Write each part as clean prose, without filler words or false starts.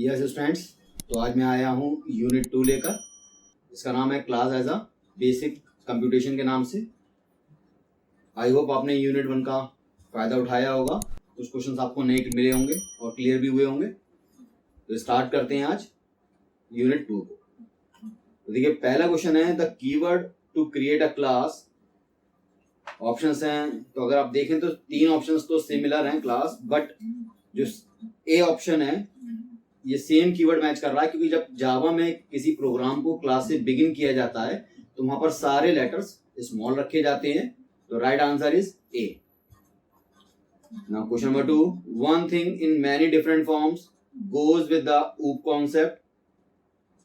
Yes students, तो आज मैं आया हूँ यूनिट 2 लेकर। इसका नाम है class as a basic computation के नाम से। आई होप आपने यूनिट 1 का फ़ायदा उठाया होगा, कुछ क्वेश्चंस आपको नए मिले होंगे और क्लियर भी हुए होंगे। तो स्टार्ट करते हैं आज यूनिट 2 को। तो देखिए, पहला क्वेश्चन है the keyword to create a class. Options हैं, तो अगर आप देखें तो 3 ऑप्शंस तो सिमिलर हैं क्लास, बट जो ए ऑप्शन है ये सेम कीवर्ड मैच कर रहा है, क्योंकि जब जावा में किसी प्रोग्राम को क्लास से बिगिन किया जाता है तो वहां पर सारे लेटर्स स्मॉल रखे जाते हैं। तो right answer is a. Now question number 2, one thing in many different forms goes with the ऊप कॉन्सेप्ट।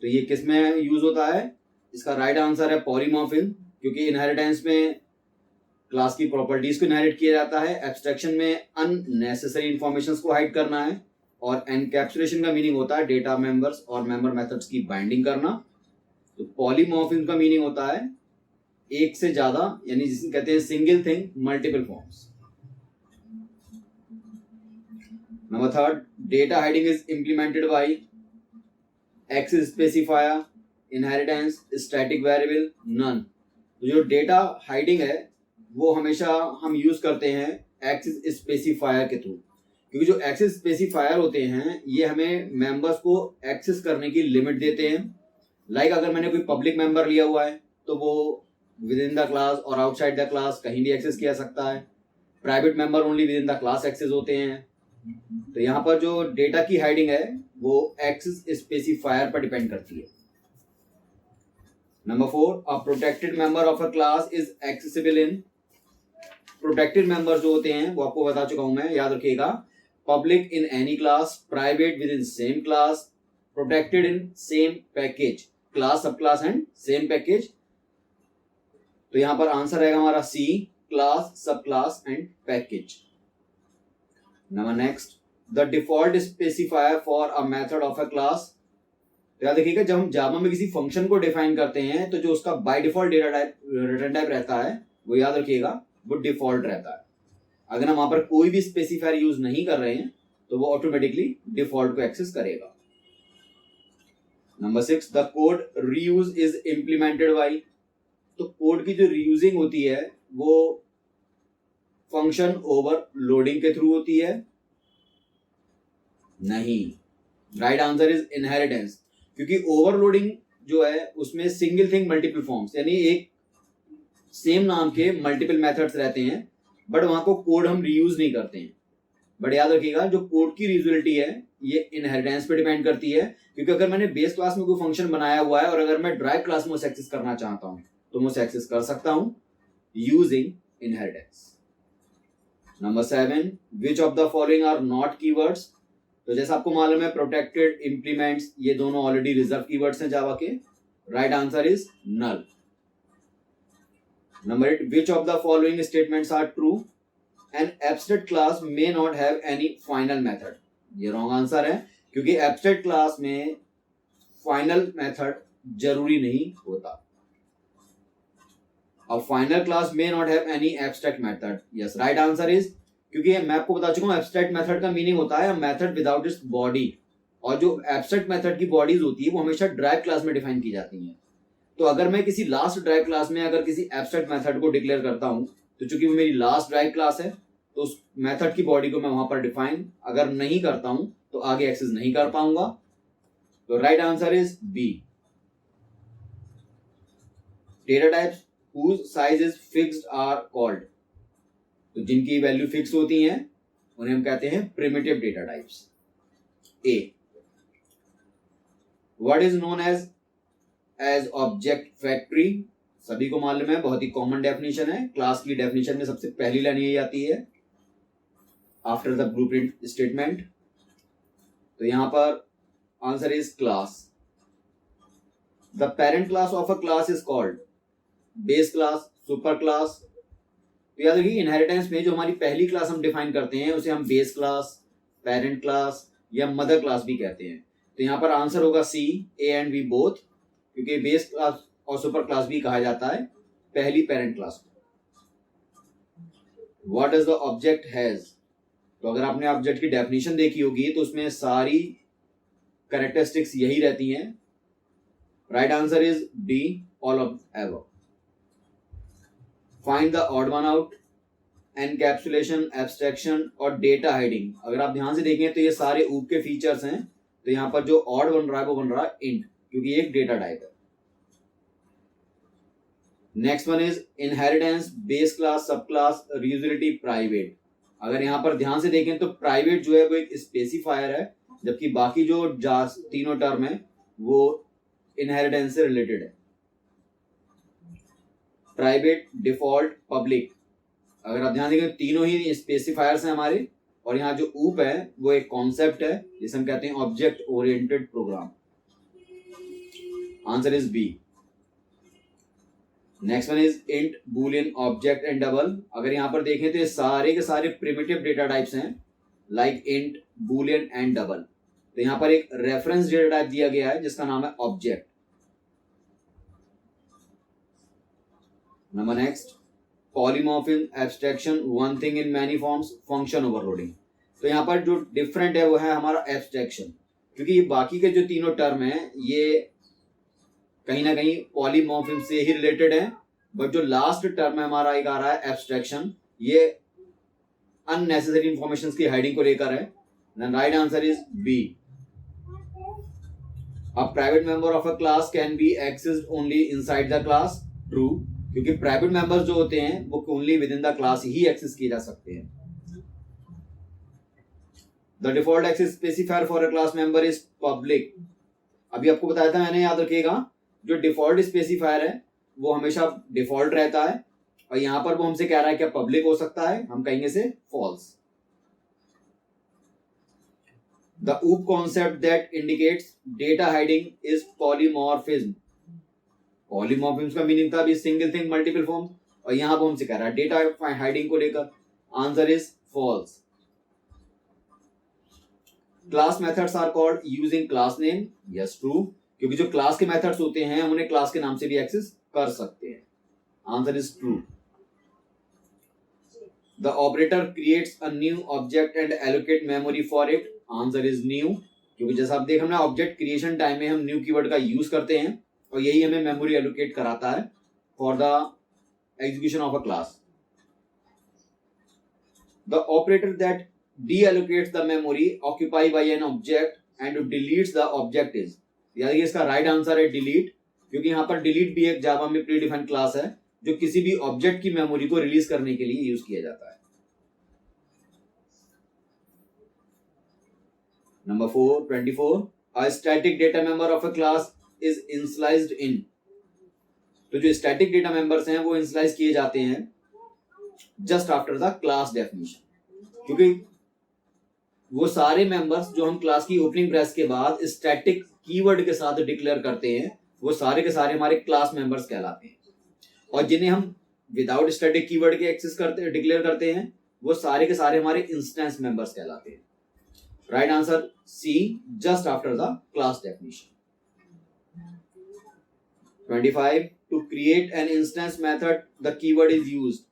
तो ये किस में यूज होता है? इसका राइट आंसर है पॉलीमॉर्फिज्म, क्योंकि इनहेरिटेंस में क्लास की प्रॉपर्टीज को इनहेरिट किया जाता है, एब्स्ट्रैक्शन में अननेसेसरी इंफॉर्मेशंस को हाइड करना है, और एनकैप्सुलेशन का मीनिंग होता है डेटा मेंबर्स और मेंबर मेथड्स की बाइंडिंग करना। तो पॉलीमॉर्फिज्म का मीनिंग होता है एक से ज्यादा, यानी जिसे कहते हैं single thing multiple forms. Number 3, data hiding is implemented by access specifier, inheritance, static variable, none. तो जो डेटा हाइडिंग है वो हमेशा हम यूज करते हैं एक्सेस स्पेसिफायर के थ्रू, क्योंकि जो एक्सेस स्पेसिफायर होते हैं ये हमें मेंबर्स को एक्सेस करने की लिमिट देते हैं। लाइक अगर मैंने कोई पब्लिक मेंबर लिया हुआ है तो वो विद इन द क्लास और आउटसाइड द क्लास कहीं भी एक्सेस किया सकता है। Private member only within the class access होते हैं। तो यहाँ पर जो डेटा की हाइडिंग है वो एक्सेस स्पेसिफायर पर डिपेंड करती है। Number 4, a protected member of a class is accessible in. Protected member जो होते हैं वो आपको बता चुका हूं मैं, याद रखिएगा। Public in any class, private with in same class, protected in same package, class, सब क्लास एंड सेम पैकेज। तो यहां पर आंसर रहेगा हमारा सी, क्लास, सब class and package. Number next, the default specifier for a method of a class. तो याद रखिएगा, जब हम जावा में किसी फंक्शन को डिफाइन करते हैं तो जो उसका by default data type return type रहता है वो याद रखिएगा वो डिफॉल्ट रहता है। अगर हम वहां पर कोई भी स्पेसिफायर यूज नहीं कर रहे हैं तो वो ऑटोमेटिकली डिफॉल्ट को एक्सेस करेगा। Number 6, the code reuse is implemented bye. तो कोड की जो रीयूजिंग होती है वो फंक्शन ओवरलोडिंग के थ्रू होती है? नहीं, राइट आंसर इज इनहेरिटेंस, क्योंकि ओवरलोडिंग जो है उसमें सिंगल थिंग मल्टीपल फॉर्म्स, यानी एक सेम नाम के मल्टीपल मेथड्स रहते हैं, बट वहां को कोड हम रीयूज नहीं करते हैं। बट याद रखिएगा, जो कोड की रीयूजेबिलिटी है ये इनहेरिटेंस पे डिपेंड करती है, क्योंकि अगर मैंने बेस क्लास में कोई फंक्शन बनाया हुआ है और अगर मैं ड्राइव क्लास में उसे एक्सेस करना चाहता हूं तो मैं उसे एक्सेस कर सकता हूं using inheritance. Number 7, which of the following are not keywords. तो जैसा आपको मालूम है प्रोटेक्टेड, इंप्लीमेंट्स, ये दोनों ऑलरेडी रिजर्व कीवर्ड्स हैं जावा के। Right answer is null. Number 8, which of the following statements are true? An abstract class may not have any final method. ये wrong answer है, क्योंकि abstract class में final method जरूरी नहीं होता। A final class may not have any abstract method. Yes, right answer is, क्योंकि मैं आपको बता चुका हूँ abstract method का मीनिंग होता है method without its body, और जो abstract method की bodies होती है वो हमेशा ड्राइव क्लास में डिफाइन की जाती हैं। तो अगर मैं किसी लास्ट ड्राइव क्लास में अगर किसी एब्स्ट्रैक्ट मेथड को डिक्लेयर करता हूं तो चूंकि वो मेरी लास्ट ड्राइव क्लास है तो उस मेथड की बॉडी को मैं वहां पर डिफाइन अगर नहीं करता हूं तो आगे एक्सेस नहीं कर पाऊंगा। तो right answer is B. Data types whose size is fixed are called। तो जिनकी वैल्यू फिक्स होती हैं उन्हें हम कहते हैं primitive data types. A, what is known as object factory. सभी को मालूम है, बहुत ही कॉमन डेफिनेशन है। क्लास की डेफिनेशन में सबसे पहली लाइन यही आती है आफ्टर द ब्लूप्रिंट स्टेटमेंट। तो यहां पर answer is class. The parent class of a class is called base class, super class. तो याद रखिए, इनहेरिटेंस में जो हमारी पहली क्लास हम डिफाइन करते हैं उसे हम बेस क्लास, पेरेंट क्लास या मदर क्लास भी कहते हैं। तो यहां पर आंसर होगा सी, ए एंड बी बोथ, क्योंकि बेस क्लास और सुपर क्लास भी कहा जाता है पहली पेरेंट क्लास को। What does the object has. तो अगर आपने ऑब्जेक्ट की डेफिनेशन देखी होगी तो उसमें सारी कैरेक्टरिस्टिक्स यही रहती हैं। Right answer is D, all of above. Find the odd one out, encapsulation, abstraction और डेटा हाइडिंग। अगर आप ध्यान से देखें तो ये सारे ऊप के फीचर्स हैं। तो यहाँ पर जो ऑड बन रहा है वो बन रहा है इंट, क्योंकि ये एक डेटा टाइप है। Next one is inheritance, base class, सब क्लास, रीयूजेबिलिटी, प्राइवेट। अगर यहाँ पर ध्यान से देखें तो प्राइवेट जो है वो एक स्पेसिफायर है, जबकि बाकी जो तीनों टर्म है वो इनहेरिटेंस से रिलेटेड है। प्राइवेट, डिफॉल्ट, पब्लिक, अगर आप ध्यान देखें तीनों ही स्पेसिफायर्स हैं हमारे। और यहाँ जो ऊप है वो एक कॉन्सेप्ट है जिसे हम कहते हैं object oriented program. Answer is B. Next one is int, boolean, object and double. अगर यहाँ पर देखें तो ये सारे के सारे प्रिमिटिव डेटा टाइप्स हैं, like int, boolean and double. तो यहाँ पर एक रेफरेंस डेटा टाइप दिया गया है जिसका नाम है object. Number next, polymorphism, abstraction, one thing in many forms, function overloading. तो यहाँ पर जो डिफरेंट है वो है हमारा एब्स्ट्रैक्शन, क्योंकि ये बाकी के जो तीनों टर्म हैं ये कहीं ना कहीं पॉलीमॉर्फिज्म से ही रिलेटेड है, बट जो लास्ट टर्म है हमारा एक आ रहा है एब्स्ट्रैक्शन, ये अननेसेसरी इंफॉर्मेशन की हाइडिंग को लेकर है। Right answer is B. A private member of a class can be accessed only inside the class. True, क्योंकि प्राइवेट मेंबर्स जो होते हैं वो only within the class ही एक्सेस किए जा सकते हैं। The default access specifier for a class member is public. अभी आपको बताया था मैंने, याद रखिएगा जो डिफॉल्ट स्पेसिफायर है वो हमेशा डिफॉल्ट रहता है, और यहां पर वो हमसे कह रहा है क्या पब्लिक हो सकता है, हम कहेंगे से फॉल्स। द ऊप concept that indicates data hiding is polymorphism. Polymorphism का मीनिंग था अभी सिंगल थिंग मल्टीपल फॉर्म, और यहां पर हमसे कह रहा है डेटा हाइडिंग को लेकर। Answer is false. Class methods are called using class name. Yes, true, क्योंकि जो क्लास के मेथड्स होते हैं उन्हें क्लास के नाम से भी एक्सेस कर सकते हैं। Answer is true. The operator creates a new object and allocate memory for it. Answer is new, क्योंकि जैसा आप देख रहे हैं ऑब्जेक्ट क्रिएशन टाइम में हम न्यू कीवर्ड का यूज करते हैं और यही हमें मेमोरी एलोकेट कराता है for the execution of a class. The operator that deallocates the memory occupied by an object and deletes the object is, यानी इसका राइट आंसर है डिलीट, क्योंकि यहाँ पर डिलीट भी एक जावा में प्री डिफाइंड क्लास है जो किसी भी ऑब्जेक्ट की मेमोरी को रिलीज करने के लिए यूज किया जाता है। Number 24, a static data member of a class is initialized in। तो जो स्टैटिक डेटा मेंबर्स हैं वो इनिशियलाइज किए जाते हैं just after the class definition, क्योंकि वो सारे मेंबर्स जो हम क्लास की ओपनिंग प्रेस के बाद स्टैटिक कीवर्ड के साथ डिक्लेयर करते हैं वो सारे के सारे हमारे क्लास मेंबर्स कहलाते हैं, और जिन्हें हम विदाउट स्टैटिक कीवर्ड के एक्सेस करते डिक्लेयर करते हैं वो सारे के सारे हमारे इंस्टेंस मेंबर्स कहलाते हैं। Right answer C, just after the class definition. 25, to create an instance method the keyword is used.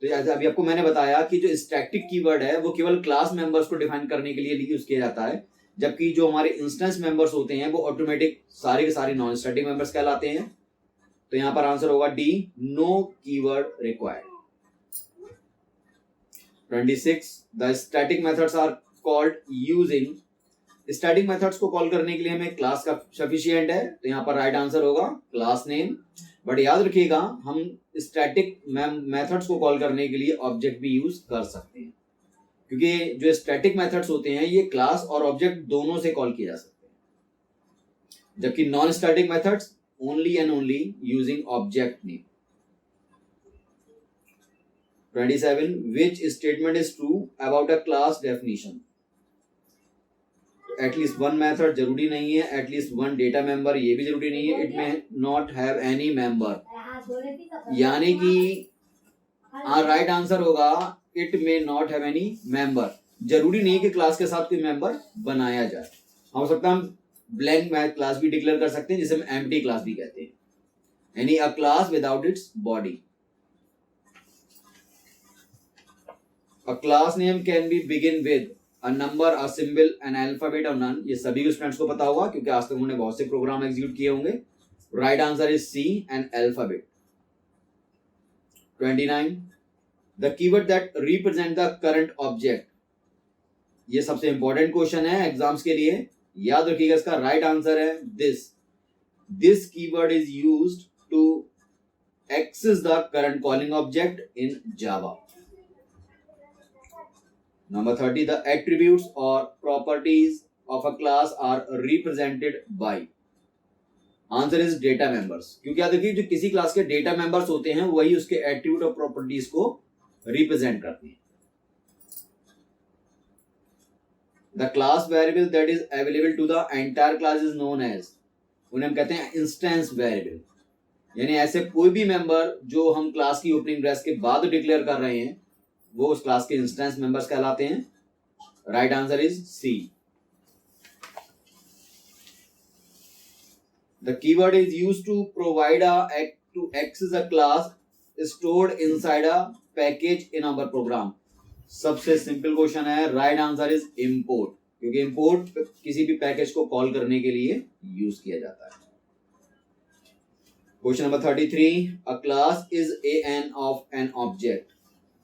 तो जैसे अभी आपको मैंने बताया कि जो स्टैटिक कीवर्ड है वो केवल क्लास मेंबर्स को डिफाइन करने के लिए यूज किया जाता है, जबकि जो हमारे इंस्टेंस मेंबर्स होते हैं वो ऑटोमेटिक सारे के सारे नॉन स्टैटिक मेंबर्स कहलाते हैं। तो यहां पर आंसर होगा D, no keyword required. 26, the static methods are called using. Static methods को कॉल करने के लिए हमें क्लास का सफिशिएंट है, तो यहाँ पर राइट आंसर होगा क्लास नेम। बट याद रखिएगा हम स्टैटिक मेथड्स को कॉल करने के लिए ऑब्जेक्ट भी यूज कर सकते हैं, क्योंकि जो स्टैटिक मेथड्स होते हैं ये क्लास और ऑब्जेक्ट दोनों से कॉल किए जा सकते हैं, जबकि non static methods only and only using object name. 27, which statement is true about a class definition। At least one method जरूरी नहीं है, एटलीस्ट वन डेटा मेंबर ये भी जरूरी नहीं है, इट में नॉट हैव एनी मेंबर, यानी कि राइट आंसर होगा इट में नॉट हैव एनी मेंबर। जरूरी नहीं कि क्लास के साथ कोई मेंबर बनाया जाए, हो सकता है हम ब्लैंक क्लास भी डिक्लेयर कर सकते हैं जिसे हम एम्प्टी क्लास भी कहते हैं, यानी a class without its body. A class name can be begin with a number, a symbol, an alphabet और नन, ये सभी स्टूडेंट्स को पता होगा क्योंकि आज तक उन्होंने बहुत से प्रोग्राम एग्जीक्यूट किए होंगे। Right answer is C, an alphabet. 29 the keyword that represent the current object, ये सबसे इंपॉर्टेंट क्वेश्चन है एग्जाम्स के लिए, याद रखिएगा। इसका राइट आंसर है this keyword is used to access the current calling object in Java. Number 30 the attributes or properties of a class are represented by, answer is data members, क्योंकि याद रखिए जो किसी क्लास के डेटा मेंबर्स होते हैं वही उसके एट्रीब्यूट और प्रॉपर्टीज को रिप्रेजेंट करते हैं। The class variable that is available to the entire class is known as, उन्हें हम कहते हैं इंस्टेंस वेरिएबल, यानी ऐसे कोई भी मेंबर जो हम क्लास की ओपनिंग ब्रेस के बाद डिक्लेयर कर रहे हैं वो उस क्लास के इंस्टेंस मेंबर्स कहलाते हैं। Right answer is C. The keyword is used to provide to access a class stored inside a package in our program. सबसे सिंपल क्वेश्चन है, राइट आंसर इज इंपोर्ट, क्योंकि इंपोर्ट किसी भी package को call करने के लिए यूज किया जाता है। Question number 33 a class is an of an object,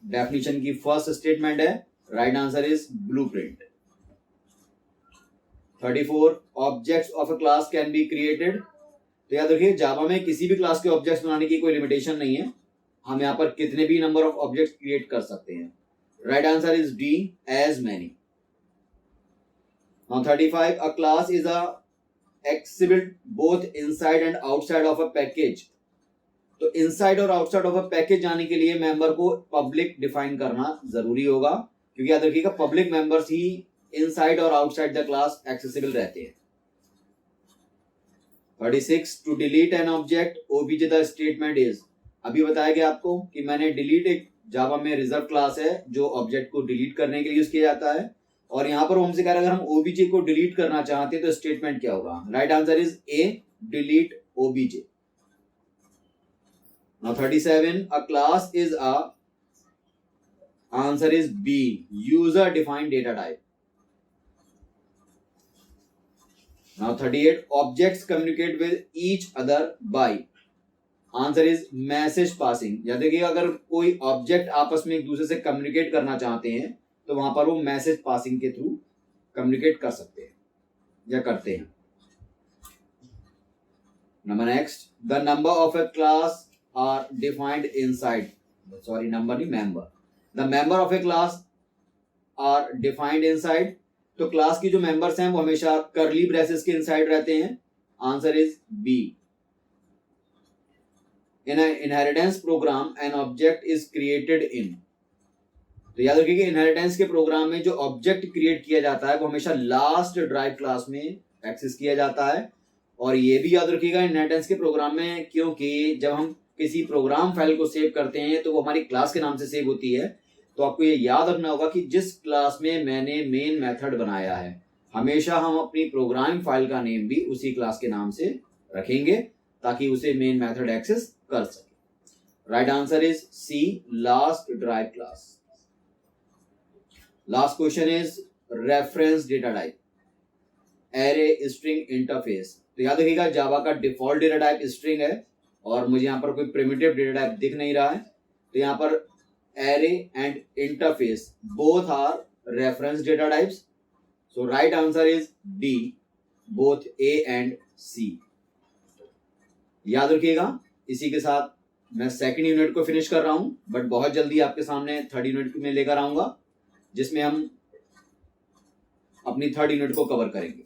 definition की फर्स्ट स्टेटमेंट है, right answer is blueprint. 34 objects of a class can be created, तो याद रखिए जावा में किसी भी क्लास के ऑब्जेक्ट्स बनाने की कोई लिमिटेशन नहीं है, हम यहाँ पर कितने भी नंबर ऑफ ऑब्जेक्ट्स क्रिएट कर सकते हैं। Right answer is D, as many. Now 35 a class is a accessible both inside and outside of a package, तो इनसाइड और आउटसाइड ऑफ अ पैकेज जाने के लिए मेंबर को पब्लिक डिफाइन करना जरूरी होगा, क्योंकि याद रखिएगा पब्लिक मेंबर्स ही इनसाइड और आउटसाइड द क्लास एक्सेसिबल रहते हैं। 36 to delete an object OBJ the statement is, अभी बताया गया आपको कि मैंने डिलीट, एक जावा में रिजर्व क्लास है जो ऑब्जेक्ट को डिलीट करने के लिए यूज किया जाता है, और यहाँ पर हमसे कह रहा है अगर हम ओबीजे को डिलीट करना चाहते हैं तो स्टेटमेंट क्या होगा। Right answer is a, delete OBJ. Now 37 a class is a, answer is B, user defined data type. Now 38 objects communicate with each other by, answer is message passing, याद रखिए अगर कोई ऑब्जेक्ट आपस में एक दूसरे से कम्युनिकेट करना चाहते हैं तो वहां पर वो मैसेज पासिंग के थ्रू कम्युनिकेट कर सकते हैं या करते हैं। Number next the number of a class are defined inside, sorry number नहीं member, the member of a class are defined inside, तो क्लास की जो मेंबर्स हैं वो हमेशा कर्ली ब्रेसेस के इनसाइड रहते हैं। Answer is B. In inheritance program an object is created in, तो याद रखिए कि इनहेरिटेंस के प्रोग्राम में जो ऑब्जेक्ट क्रिएट किया जाता है वो हमेशा लास्ट ड्राइव क्लास में एक्सेस किया जाता है, और ये भी याद रखिएगा इनहेरिटेंस के प्रोग्राम में, क्योंकि जब हम किसी प्रोग्राम फाइल को सेव करते हैं तो वो हमारी क्लास के नाम से सेव होती है, तो आपको ये याद रखना होगा कि जिस क्लास में मैंने मेन मेथड बनाया है हमेशा हम अपनी प्रोग्राम फाइल का नेम भी उसी क्लास के नाम से रखेंगे ताकि उसे मेन मेथड एक्सेस कर सके। Right answer is C, last derived class. Last question is reference data type, array string interface, तो याद रखिएगा जावा का डिफॉल्ट डेटा टाइप स्ट्रिंग है और मुझे यहाँ पर कोई प्रिमिटिव डेटा टाइप दिख नहीं रहा है, तो यहाँ पर array and interface both are reference data types, so right answer is D, both A and C. याद रखिएगा इसी के साथ मैं सेकंड यूनिट को फिनिश कर रहा हूं, बट बहुत जल्दी आपके सामने थर्ड यूनिट में लेकर आऊंगा जिसमें हम अपनी थर्ड यूनिट को कवर करेंगे।